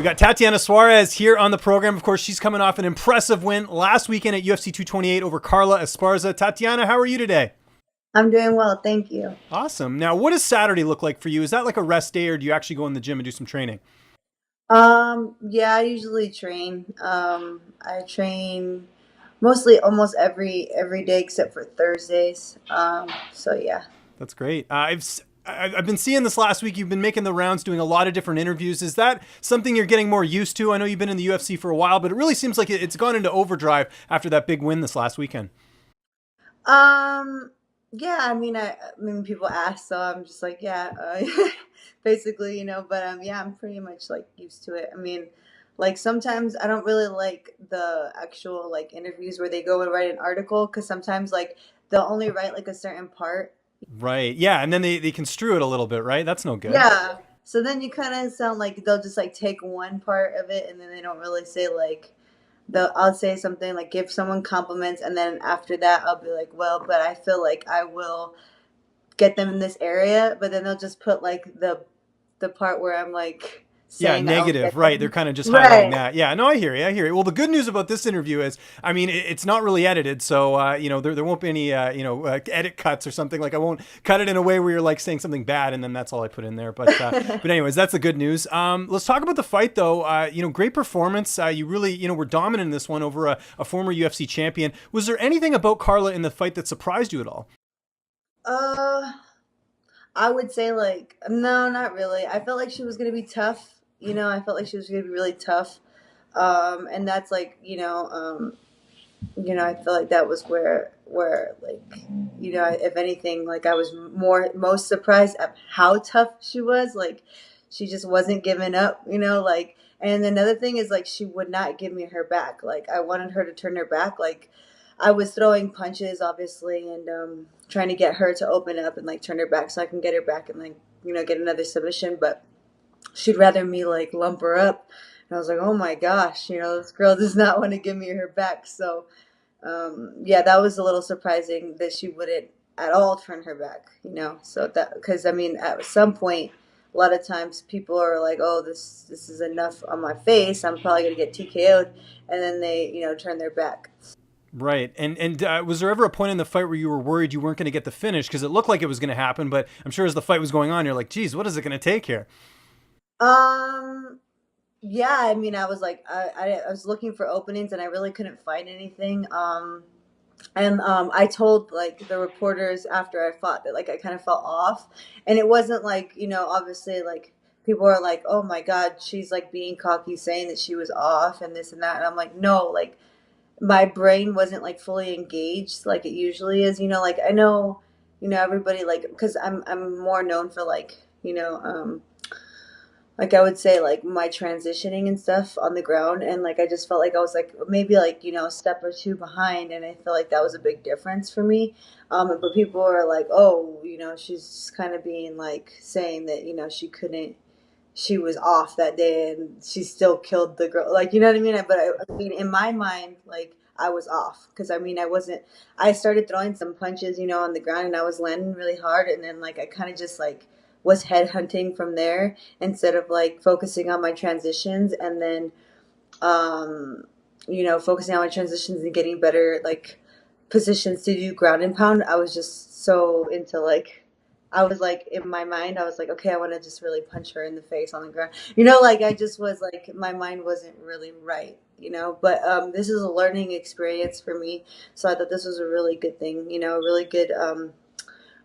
got Tatiana Suarez here on the program. Of course, she's coming off an impressive win last weekend at UFC 228 over Carla Esparza. Tatiana, how are you today? I'm doing well, thank you. Awesome. Now, what does Saturday look like for you? Is that like a rest day, or do you actually go in the gym and do some training? Yeah, I usually train. I train mostly almost every day except for Thursdays. So yeah. That's great. I've been seeing this last week. You've been making the rounds, doing a lot of different interviews. Is that something you're getting more used to? I know you've been in the UFC for a while, but it really seems like it's gone into overdrive after that big win this last weekend. Um, yeah, I mean, people ask, so I'm just like, yeah, basically, But yeah, I'm pretty much like used to it. I mean, like sometimes I don't really like the actual like interviews where they go and write an article because sometimes like they'll only write like a certain part. Right. Yeah. And then they construe it a little bit, right? That's no good. Yeah. So then you kind of sound like they'll just like take one part of it and then they don't really say like I'll say something like give someone compliments and then after that I'll be like, well, but I feel like I will get them in this area, but then they'll just put like the part where I'm like Yeah, saying I'll negative, get right. They're them. kind of just highlighting Right. that. Yeah, no, I hear you. I hear you. Well, the good news about this interview is, I mean, it's not really edited. So, there won't be any, edit cuts or something. Like, I won't cut it in a way where you're like saying something bad and then that's all I put in there. But anyways, that's the good news. Let's talk about the fight, though. Great performance. You really, were dominant in this one over a former UFC champion. Was there anything about Carla in the fight that surprised you at all? Uh, I would say like no, not really. I felt like she was gonna be tough. I felt like she was gonna be really tough. And that's like I feel like that was where like if anything like I was most surprised at how tough she was. Like she just wasn't giving up. Like and another thing is like she would not give me her back. Like I wanted her to turn her back. Like I was throwing punches obviously and trying to get her to open up and like turn her back so I can get her back and like get another submission. But she'd rather me like lump her up. And I was like, oh my gosh, this girl does not want to give me her back. So yeah, that was a little surprising that she wouldn't at all turn her back, So that because I mean, at some point, a lot of times people are like, "Oh, this is enough on my face. I'm probably gonna get TKO'd," and then they, turn their back. Right. And was there ever a point in the fight where you were worried you weren't going to get the finish? Because it looked like it was going to happen, but I'm sure as the fight was going on, you're like, geez, what is it going to take here? Um, yeah, I mean, I was like, I was looking for openings and I really couldn't find anything. And I told like the reporters after I fought that like I kind of felt off, and it wasn't like obviously like people are like, oh my god, she's like being cocky saying that she was off and this and that, and I'm like, no, like my brain wasn't like fully engaged like it usually is. Like I know, everybody like because I'm more known for like like I would say like my transitioning and stuff on the ground and like I just felt like I was like maybe like a step or two behind and I feel like that was a big difference for me. But people are like, oh, she's kind of being like saying that she couldn't, she was off that day and she still killed the girl, like what I mean. But I mean in my mind like I was off because I mean I wasn't, I started throwing some punches on the ground and I was landing really hard and then like I kind of just like was head hunting from there instead of like focusing on my transitions and then um focusing on my transitions and getting better like positions to do ground and pound. I was just so into like I was like in my mind I was like, okay, I want to just really punch her in the face on the ground. Like I just was like my mind wasn't really right. But this is a learning experience for me, so I thought this was a really good thing,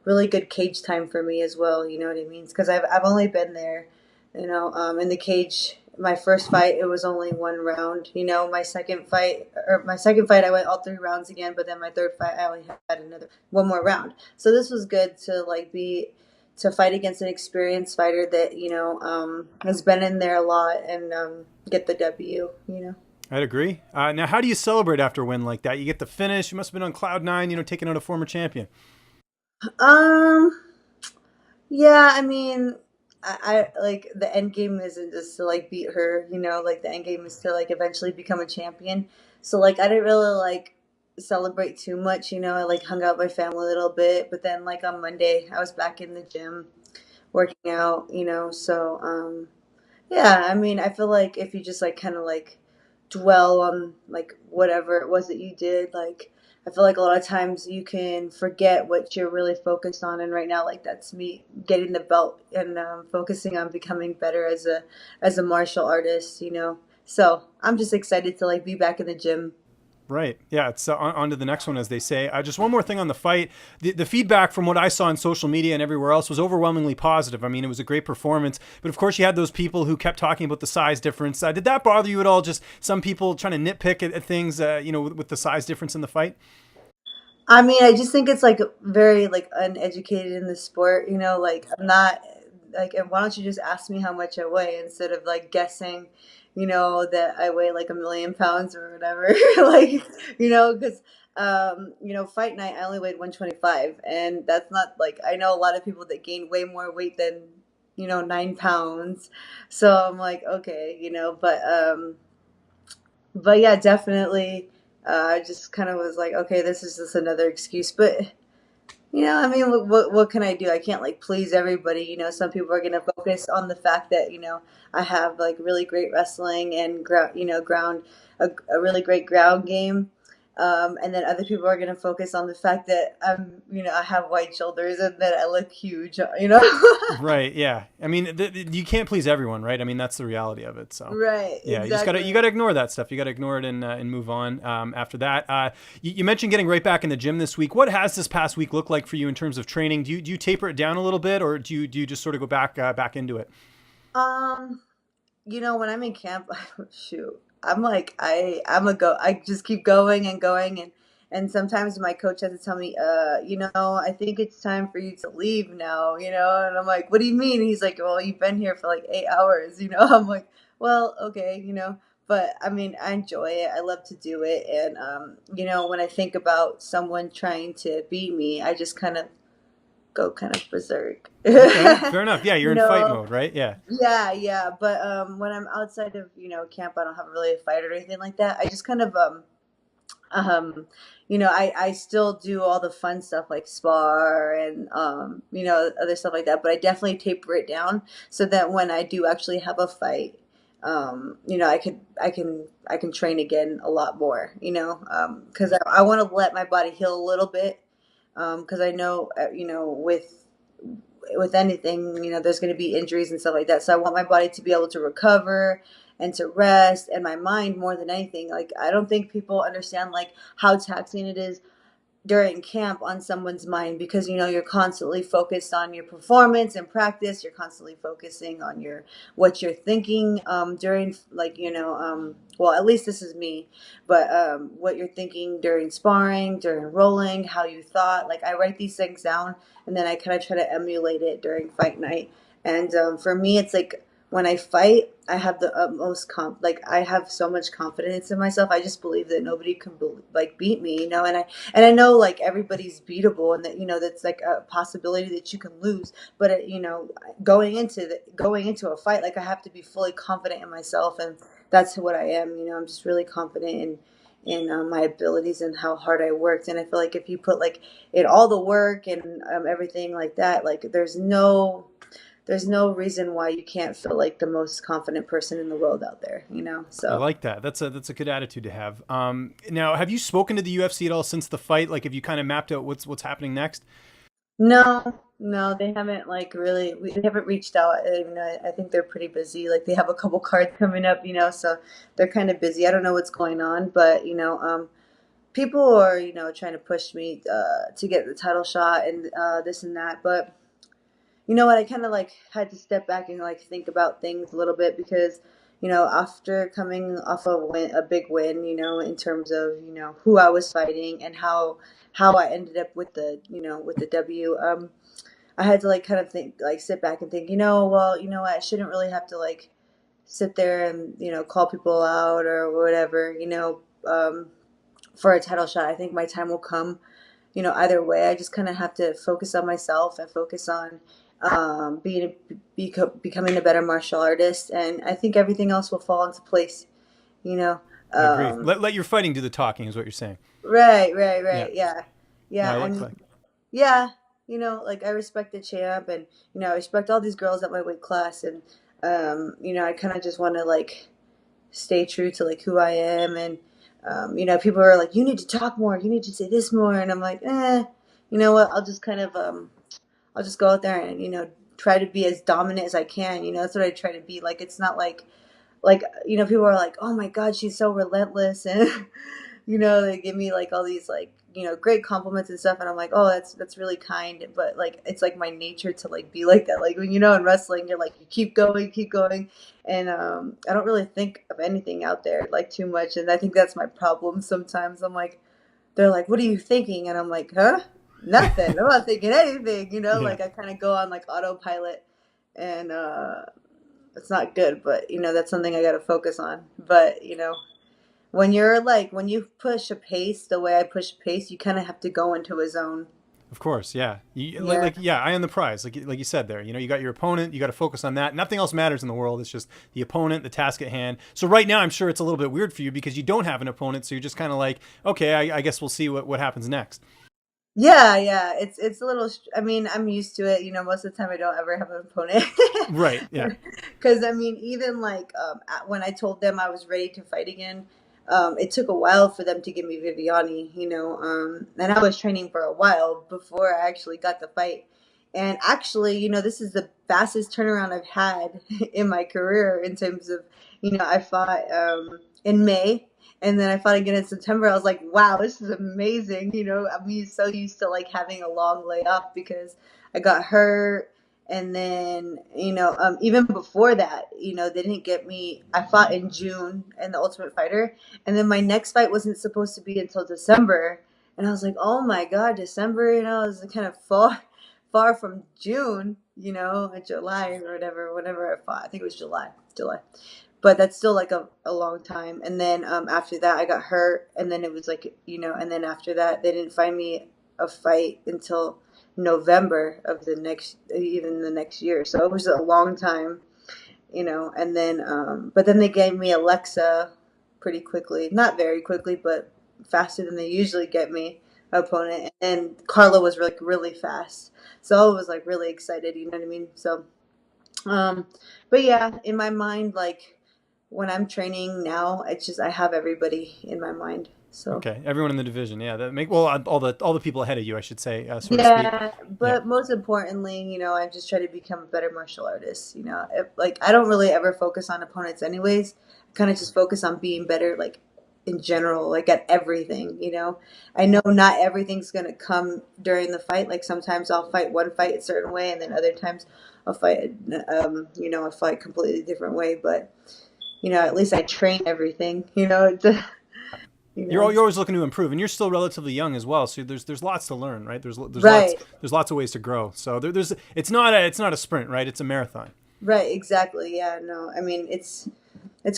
really good cage time for me as well. You know what I mean? Because I've only been there, in the cage. My first fight, it was only one round. My second fight, I went all 3 rounds again. But then my third fight, I only had another one more round. So this was good to like be to fight against an experienced fighter that has been in there a lot and get the W. I'd agree. Now, how do you celebrate after a win like that? You get the finish. You must have been on cloud nine, taking out a former champion. Um, Yeah, I mean, I like the end game isn't just to like beat her, like the end game is to like eventually become a champion. So like I didn't really like celebrate too much, I like hung out with my family a little bit, but then like on Monday I was back in the gym working out, so Yeah, I mean, I feel like if you just like kind of like dwell on like whatever it was that you did, like I feel like a lot of times you can forget what you're really focused on. And right now, like that's me getting the belt and focusing on becoming better as a martial artist, you know. So I'm just excited to like be back in the gym. Right. Yeah. It's on to the next one, as they say. Just one more thing on the fight. The feedback from what I saw on social media and everywhere else was overwhelmingly positive. I mean, it was a great performance. But of course, you had those people who kept talking about the size difference. Did that bother you at all? Just some people trying to nitpick at things, with the size difference in the fight? I mean, I just think it's like very like uneducated in the sport, you know, like I'm not like, and why don't you just ask me how much I weigh instead of like guessing, you know, that I weigh like 1 million pounds or whatever. Like, because fight night I only weighed 125, and that's not like I know a lot of people that gain way more weight than 9 pounds. So I'm like, okay, but yeah, definitely. I just kind of was like, okay, this is just another excuse. But I mean, what can I do? I can't like please everybody. Some people are gonna focus on the fact that I have like really great wrestling and ground a really great ground game. And then other people are gonna focus on the fact that I have wide shoulders and that I look huge. Right. Yeah. I mean, you can't please everyone, right? I mean, that's the reality of it. So, Right, yeah, you exactly. gotta ignore that stuff. You gotta ignore it and move on. After that, you mentioned getting right back in the gym this week. What has this past week looked like for you in terms of training? Do you taper it down a little bit, or do you just sort of go back into it? Um, when I'm in camp, shoot, I'm like I'm a go. I just keep going and going, and sometimes my coach has to tell me, I think it's time for you to leave now, and I'm like, what do you mean? He's like, well, you've been here for like 8 hours, I'm like, well, okay, but I mean, I enjoy it. I love to do it, and when I think about someone trying to beat me, I just kind of go kind of berserk. Okay, fair enough. Yeah, you're you in fight know mode, right? Yeah. yeah, yeah, but when I'm outside of camp, I don't have really a fight or anything like that. I just kind of I still do all the fun stuff like spar and other stuff like that, but I definitely taper it down so that when I do actually have a fight, I can train again a lot more, because I want to let my body heal a little bit, because I know with anything, there's going to be injuries and stuff like that. So I want my body to be able to recover and to rest, and my mind more than anything. Like I don't think people understand like how taxing it is during camp on someone's mind, because you're constantly focused on your performance and practice. You're constantly focusing on your what you're thinking during like well, at least this is me, but what you're thinking during sparring, during rolling, how you thought. Like I write these things down, and then I kind of try to emulate it during fight night. And for me, it's like when I fight, I have the utmost like I have so much confidence in myself. I just believe that nobody can like beat me, and I know like everybody's beatable, and that that's like a possibility that you can lose. But going into a fight, like I have to be fully confident in myself, and that's what I am. I'm just really confident in my abilities and how hard I worked. And I feel like if you put like in all the work and everything like that, like there's no reason why you can't feel like the most confident person in the world out there. I So. like that. That's a good attitude to have. Now, have you spoken to the UFC at all since the fight? Like, have you kind of mapped out what's happening next? No, no, they haven't like really. They haven't reached out. I think they're pretty busy. Like they have a couple cards coming up, so they're kind of busy. I don't know what's going on, but people are trying to push me to get the title shot and this and that. But you know what? I kind of like had to step back and like think about things a little bit, because after coming off a big win, in terms of who I was fighting and how I ended up with the W. I had to like kind of think, like sit back and think, well, what, I shouldn't really have to like sit there and call people out or whatever, for a title shot. I think my time will come, either way. I just kind of have to focus on myself and focus on becoming a better martial artist, and I think everything else will fall into place. You know. I agree. Let your fighting do the talking, is what you're saying. Right, right, Yeah. right. Yeah, No, I yeah, like and fighting. yeah, like I respect the champ, and I respect all these girls at my weight class, and I kind of just want to like stay true to like who I am. And people are like, you need to talk more, you need to say this more, and I'm like, you know what? I'll just kind of I'll just go out there and try to be as dominant as I can. That's what I try to be. Like it's not like people are like, oh my god, she's so relentless, and they give me like all these like great compliments and stuff, and I'm like, oh, that's really kind, but like it's like my nature to like be like that. Like when in wrestling, you're like, you keep going, and I don't really think of anything out there like too much, and I think that's my problem sometimes. I'm like, they're like, what are you thinking? And I'm like, huh, nothing. I'm not thinking anything. Yeah. Like I kind of go on like autopilot, and it's not good, but that's something I got to focus on. But when you're like when you push a pace the way I push a pace, you kind of have to go into a zone. Of course, yeah. You, Yeah. yeah, eye on the prize, like you said there. You got your opponent. You got to focus on that. Nothing else matters in the world. It's just the opponent, the task at hand. So right now, I'm sure it's a little bit weird for you because you don't have an opponent. So you're just kind of like, okay, I guess we'll see what happens next. Yeah, yeah. It's a little. I mean, I'm used to it. Most of the time I don't ever have an opponent. Right. Yeah. Because I mean, even like when I told them I was ready to fight again, it took a while for them to give me Viviani. And I was training for a while before I actually got the fight. And actually, this is the fastest turnaround I've had in my career in terms of, I fought in May, and then I fought again in September. I was like, wow, this is amazing. So used to like having a long layoff because I got hurt. And then, even before that, they didn't get me. I fought in June in the Ultimate Fighter. And then my next fight wasn't supposed to be until December. And I was like, oh my God, December, is kind of far from June, July or whatever, whenever I fought. I think it was July. But that's still like a long time. And then after that, I got hurt. And then it was like, and then after that, they didn't find me a fight until November of even the next year. So it was a long time, and then, but then they gave me Alexa pretty quickly. Not very quickly, but faster than they usually get me opponent. And Carla was like really fast. So I was like really excited, you know what I mean? So, um, but yeah, in my mind, like when I'm training now, it's just I have everybody in my mind. So Okay. Everyone in the division. Yeah. That make well all the people ahead of you, I should say, so to speak. yeah, Yeah. but most importantly, I just try to become a better martial artist. Like I don't really ever focus on opponents, anyways. I kind of just focus on being better, like in general, like at everything. I know not everything's gonna come during the fight. Like sometimes I'll fight one fight a certain way, and then other times I'll fight, a fight completely different way. But at least I train everything. You know, You're always looking to improve, and you're still relatively young as well. So there's lots to learn, right? right. There's lots of ways to grow. So there's it's not a sprint, right? It's a marathon. Right, exactly. Yeah, no. I mean, it's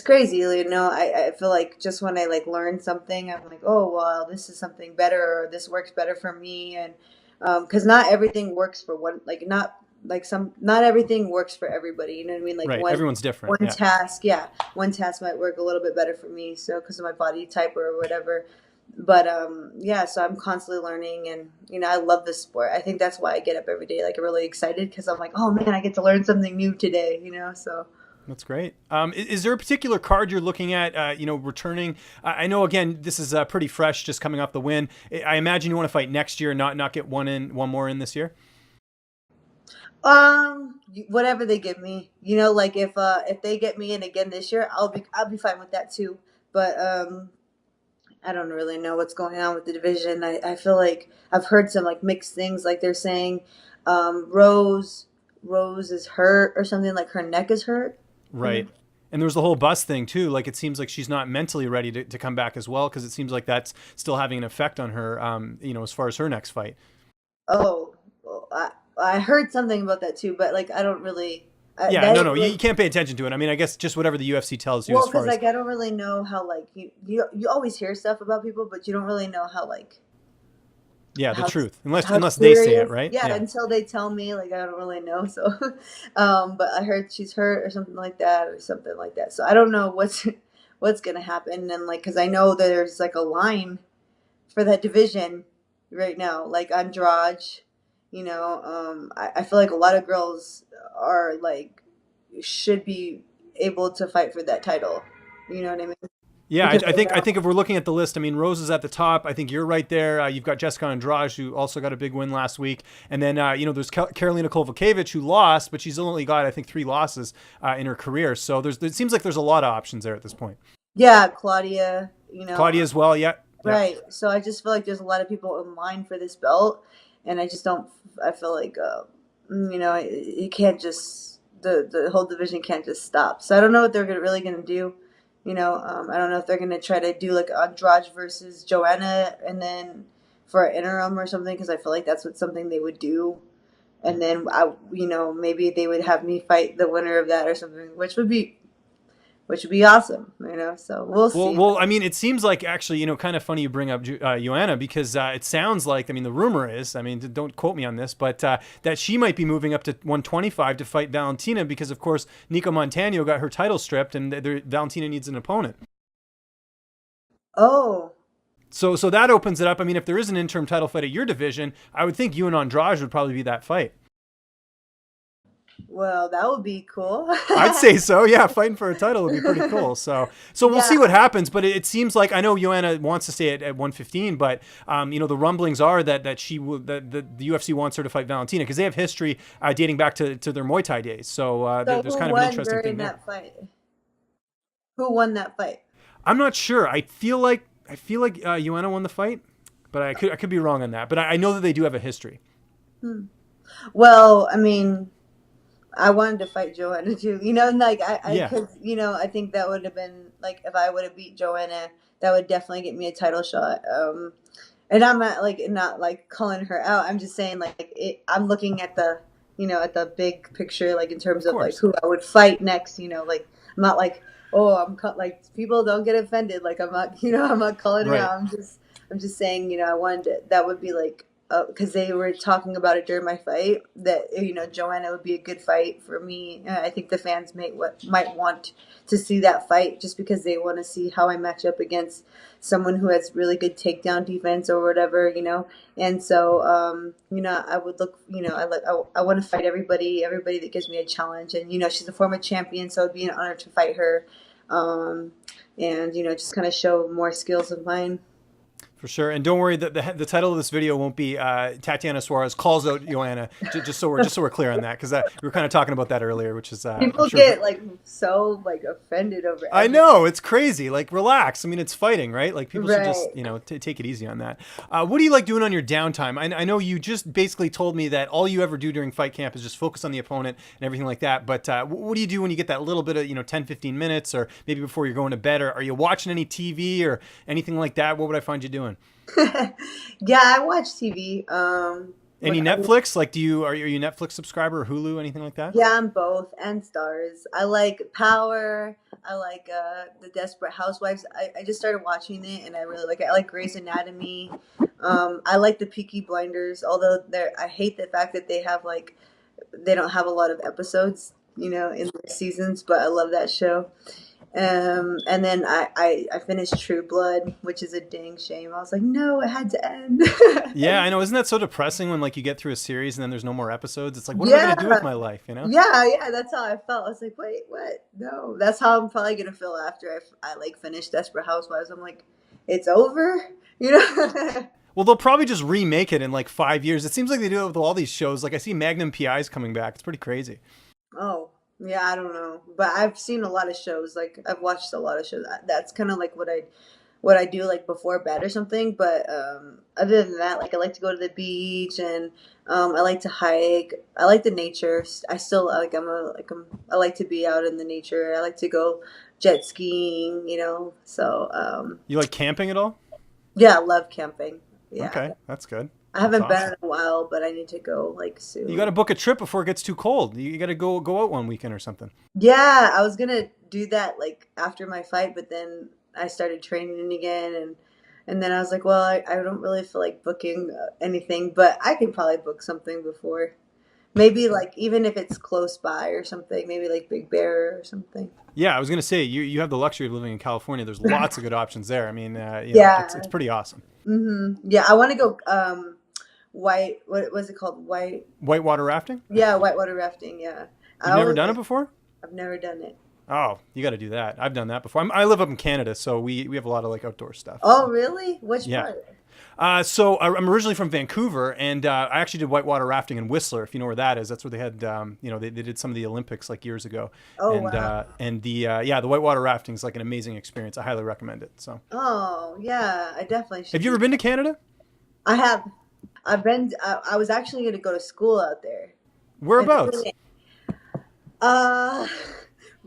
crazy, I feel like just when I like learn something, I'm like, oh, well, this is something better, or this works better for me. And because not everything works for one, like not everything works for everybody. You know what I mean? Like Right. Everyone's different. one Yeah. task, yeah, one task might work a little bit better for me, so because of my body type or whatever. But yeah, so I'm constantly learning, and I love this sport. I think that's why I get up every day like really excited, because I'm like, oh man, I get to learn something new today. So. That's great. Is there a particular card you're looking at? Returning. I know again this is pretty fresh, just coming off the win. I imagine you want to fight next year, not get one more in this year. Whatever they give me, like if they get me in again this year, I'll be fine with that too. But I don't really know what's going on with the division. I feel like I've heard some like mixed things. Like they're saying, Rose is hurt or something. Like her neck is hurt. Right. And there was the whole bus thing too. Like it seems like she's not mentally ready to come back as well because it seems like that's still having an effect on her. As far as her next fight. Oh, well, I heard something about that too, but like I don't really. Yeah, That no, you like can't pay attention to it. I mean, I guess just whatever the UFC tells you well, as because far as like I don't really know how like you always hear stuff about people, but you don't really know how like yeah, the how truth, unless how unless they say it, serious. right? Yeah, Yeah. until they tell me, like I don't really know. So, but I heard she's hurt or something like that. So I don't know what's gonna happen, and like because I know there's like a line for that division right now, like Andrade. I feel like a lot of girls are like should be able to fight for that title. You know what I mean? Yeah, Because I think if we're looking at the list, I mean, Rose is at the top. I think you're right there. You've got Jessica Andrade, who also got a big win last week, and then there's Karolina Kowalkiewicz, who lost, but she's only got, I think, 3 losses in her career. So it seems like there's a lot of options there at this point. yeah, Claudia, Claudia as well, yeah. Yeah. right. So I just feel like there's a lot of people in line for this belt, and I just don't. I feel like you can't just the whole division can't just stop. So I don't know what they're really gonna do. I don't know if they're gonna try to do like Andrade versus Joanna, and then for an interim or something, because I feel like that's something they would do. And then maybe they would have me fight the winner of that or something, which would be awesome, So we'll see. Well, I mean, it seems like actually, kind of funny you bring up Joanna, because it sounds like, I mean, the rumor is, I mean, don't quote me on this, but that she might be moving up to 125 to fight Valentina, because of course Nico Montano got her title stripped, and Valentina needs an opponent. Oh, So that opens it up. I mean, if there is an interim title fight at your division, I would think you and Andrade would probably be that fight. well, that would be cool. I'd say so. Yeah, fighting for a title would be pretty cool. So we'll see what happens. But it seems like, I know Joanna wants to stay at 115, but the rumblings are that she will, that the UFC wants her to fight Valentina, because they have history dating back to their Muay Thai days. So there's kind of an interesting thing there. Fight? Who won that fight? I'm not sure. I feel like Joanna won the fight, but I could be wrong on that. But I know that they do have a history. Well, I mean, I wanted to fight Joanna too, like Yeah. cause, I think that would have been like, if I would have beat Joanna, that would definitely get me a title shot. And I'm not like calling her out. I'm just saying I'm looking at the, at the big picture, like in terms of like who I would fight next, like I'm not like, oh, like people don't get offended. Like I'm not, I'm not calling her out. I'm just saying, I wanted to, that would be like, because they were talking about it during my fight, that Joanna would be a good fight for me. I think the fans might want to see that fight, just because they want to see how I match up against someone who has really good takedown defense or whatever, And so, I would look, I want to fight everybody that gives me a challenge, and she's a former champion, so it'd be an honor to fight her, and just kind of show more skills of mine. For sure. And don't worry, that the title of this video won't be Tatiana Suarez calls out Joanna, just so we're clear on that, because we were kind of talking about that earlier, which is people get so offended over everything. I know, it's crazy. Like, relax. I mean, it's fighting, right? Like, people should just take it easy on that. What do you like doing on your downtime? I know you just basically told me that all you ever do during fight camp is just focus on the opponent and everything like that, but what do you do when you get that little bit of 10-15 minutes, or maybe before you're going to bed? Or are you watching any TV or anything like that? What would I find you doing? Yeah, I watch TV. Any Netflix? Like, are you a Netflix subscriber, or Hulu, anything like that? Yeah, I'm both, and Stars. I like Power. I like the Desperate Housewives. I just started watching it, and I really like it. I like Grey's Anatomy. I like the Peaky Blinders, although I hate the fact that they don't have a lot of episodes, in their seasons, but I love that show. And then I finished True Blood, which is a dang shame. I was like, no, it had to end. Yeah, I know. Isn't that so depressing when you get through a series and then there's no more episodes? It's like, what am I going to do with my life? Yeah, that's how I felt. I was like, wait, what? No, that's how I'm probably going to feel after I finish Desperate Housewives. I'm like, it's over, Well, they'll probably just remake it in 5 years. It seems like they do it with all these shows. Like, I see Magnum PI's coming back. It's pretty crazy. Oh. Yeah, I don't know, but I've seen a lot of shows. I've watched a lot of shows. That's kind of what I do before bed or something. But other than that, I like to go to the beach, and I like to hike. I like the nature. I still I like to be out in the nature. I like to go jet skiing. So you like camping at all? Yeah, I love camping. Yeah. Okay, that's good. I haven't been in a while, but I need to go soon. You got to book a trip before it gets too cold. You got to go out one weekend or something. Yeah, I was gonna do that after my fight, but then I started training again, and then I was like, well, I don't really feel like booking anything, but I can probably book something before. Maybe even if it's close by or something, maybe Big Bear or something. Yeah, I was gonna say you have the luxury of living in California. There's lots of good options there. I mean, it's pretty awesome. Mm-hmm. Yeah, I want to go. What was it called? Whitewater rafting? Yeah, whitewater rafting. Yeah. You've never done it before? I've never done it. Oh, you got to do that. I've done that before. I live up in Canada, so we have a lot of like outdoor stuff. Oh, So. really? Which Yeah. part? So I'm originally from Vancouver, and I actually did whitewater rafting in Whistler, if you know where that is. That's where they had, they did some of the Olympics like years ago. Oh, And wow. the whitewater rafting is like an amazing experience. I highly recommend it. So, Oh, yeah. I definitely should have you do. ever been to Canada? I have. I've been. I was actually going to go to school out there. It's Whereabouts? really. Uh,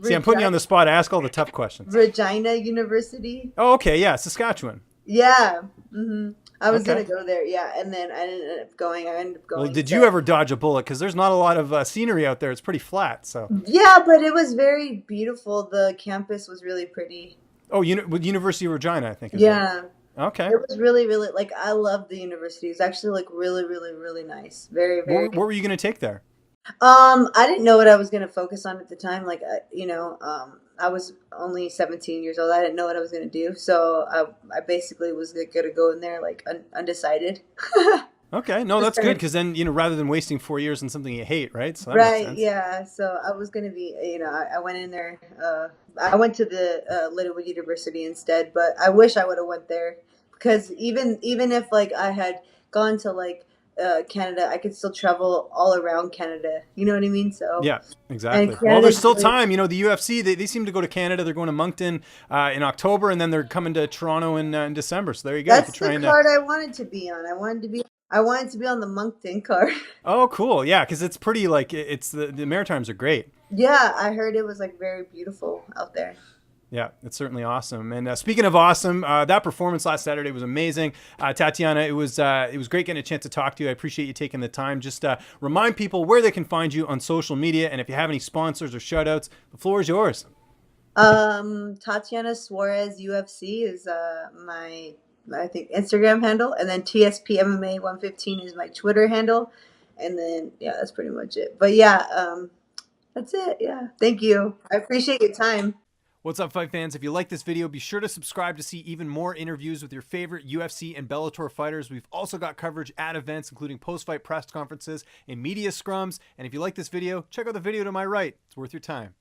See, I'm putting you Regina, on the spot. I ask all the tough questions. Regina University. Oh, okay, yeah, Saskatchewan. Yeah. I was gonna Okay. go there. Yeah, and then I ended up going. I ended up Well, going did to. you ever dodge a bullet? Because there's not a lot of scenery out there. It's pretty flat. So, Yeah, but it was very beautiful. The campus was really pretty. oh, University of Regina, I think is it? Yeah, Okay. it was really, really like I love the university. It's actually like really, really, really nice. Very, very. What were you going to take there? I didn't know what I was gonna focus on at the time. Like, I was only 17 years old. I didn't know what I was gonna do, so I basically was like, gonna go in there like undecided. Okay, no, Just that's good trying because then rather than wasting 4 years on something you hate, right? So that makes Right, sense. yeah. So I was gonna be, I went in there. I went to the Littlewood University instead, but I wish I would have went there because even if like I had gone to like Canada, I could still travel all around Canada. You know what I mean? So Yeah, and exactly. Well, there's Canada's still really time. The UFC they seem to go to Canada. They're going to Moncton in October, and then they're coming to Toronto in December. So there you go. You could that's the try and. card I wanted to be on. I wanted to be on the Moncton card. Oh, cool. Yeah, because it's pretty like it's the Maritimes are great. Yeah, I heard it was like very beautiful out there. Yeah, it's certainly awesome. And speaking of awesome, that performance last Saturday was amazing. Tatiana, it was great getting a chance to talk to you. I appreciate you taking the time. Just remind people where they can find you on social media, and if you have any sponsors or shout outs, the floor is yours. Tatiana Suarez UFC is my I think Instagram handle, and then TSP MMA 115 is my Twitter handle, and then yeah, that's pretty much it. But yeah, that's it. Yeah, thank you. I appreciate your time. What's up, fight fans? If you like this video, be sure to subscribe to see even more interviews with your favorite UFC and Bellator fighters. We've also got coverage at events, including post-fight press conferences and media scrums. And if you like this video, check out the video to my right. It's worth your time.